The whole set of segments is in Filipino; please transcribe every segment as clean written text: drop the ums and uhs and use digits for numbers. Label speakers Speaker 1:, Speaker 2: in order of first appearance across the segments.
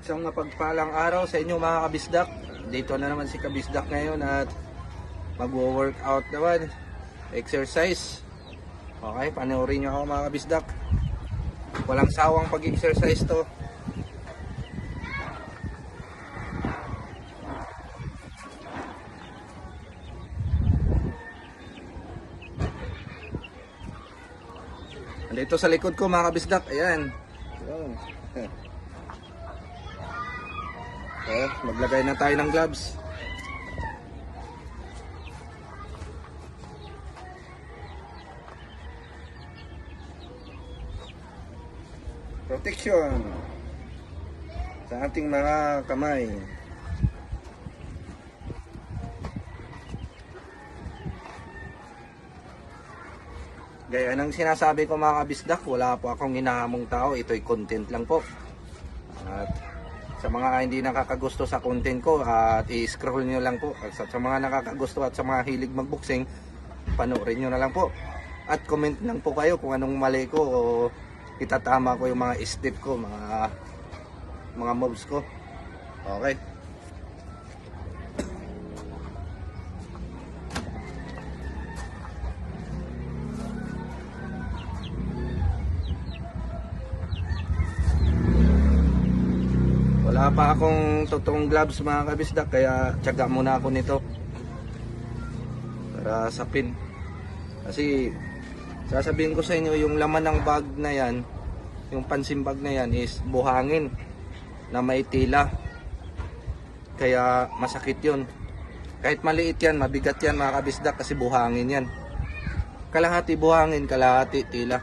Speaker 1: Isang mapagpalang araw sa inyo mga kabisdak. Dito na naman si kabisdak ngayon at magwo-workout naman. Exercise. Okay, panoorin nyo ako mga kabisdak. Walang sawang pag-exercise to. Dito sa likod ko mga kabisdak. Ayan. Okay, maglagay na tayo ng gloves. Protection sa ating mga kamay. Gaya ng sinasabi ko mga kabisdak, wala po akong hinahamong tao. Ito'y content lang po. At sa mga hindi nakakagusto sa content ko, at i-scroll nyo lang po. At sa mga nakakagusto at sa mga hilig magboxing, panoorin nyo na lang po. At comment lang po kayo kung anong mali ko o itatama ko yung mga step ko, mga moves ko. Okay. Wala pa akong totoong gloves mga kabisdak, kaya tiyaga muna ako nito para sa pin. Kasi sasabihin ko sa inyo, yung laman ng bag na yan, yung pansim bag na yan is buhangin na may tila. Kaya masakit yun. Kahit maliit yan, mabigat yan mga kabisdak kasi buhangin yan. Kalahati buhangin, kalahati tila.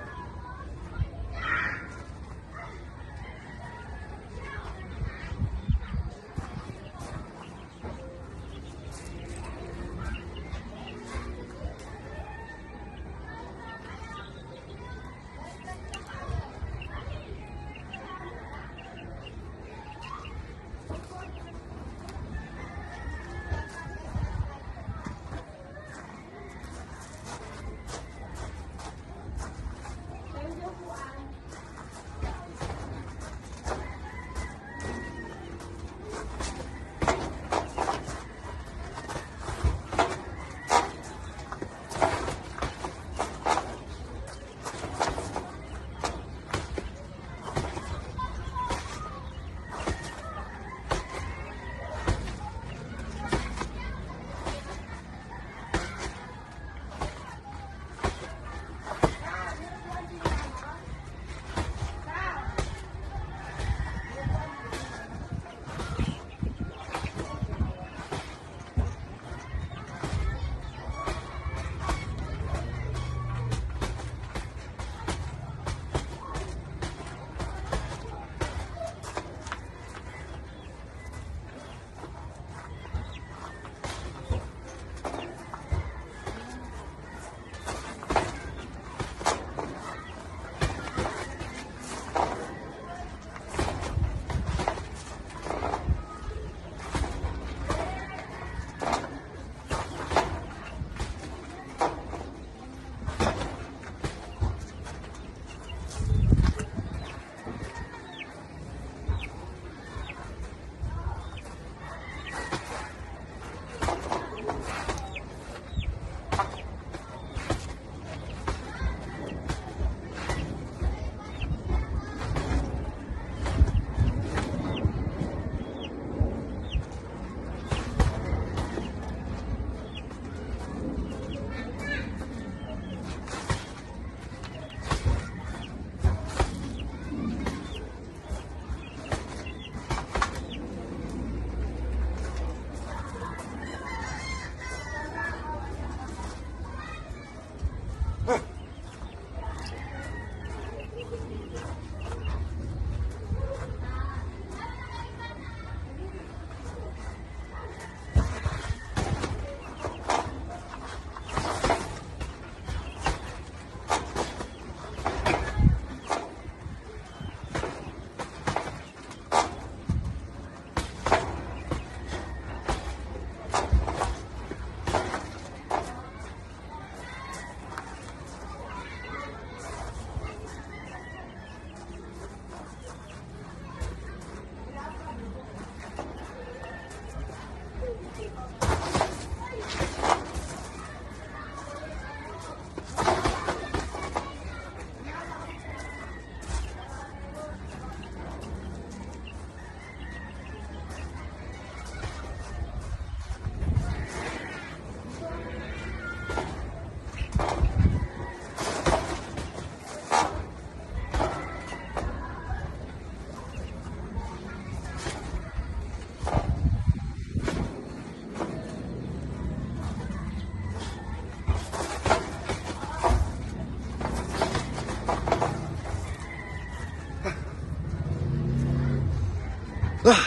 Speaker 2: Ah!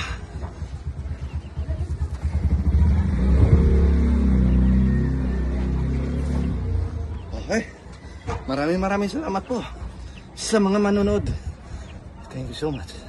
Speaker 2: Okay. Maraming salamat po sa mga manonood. Thank you so much.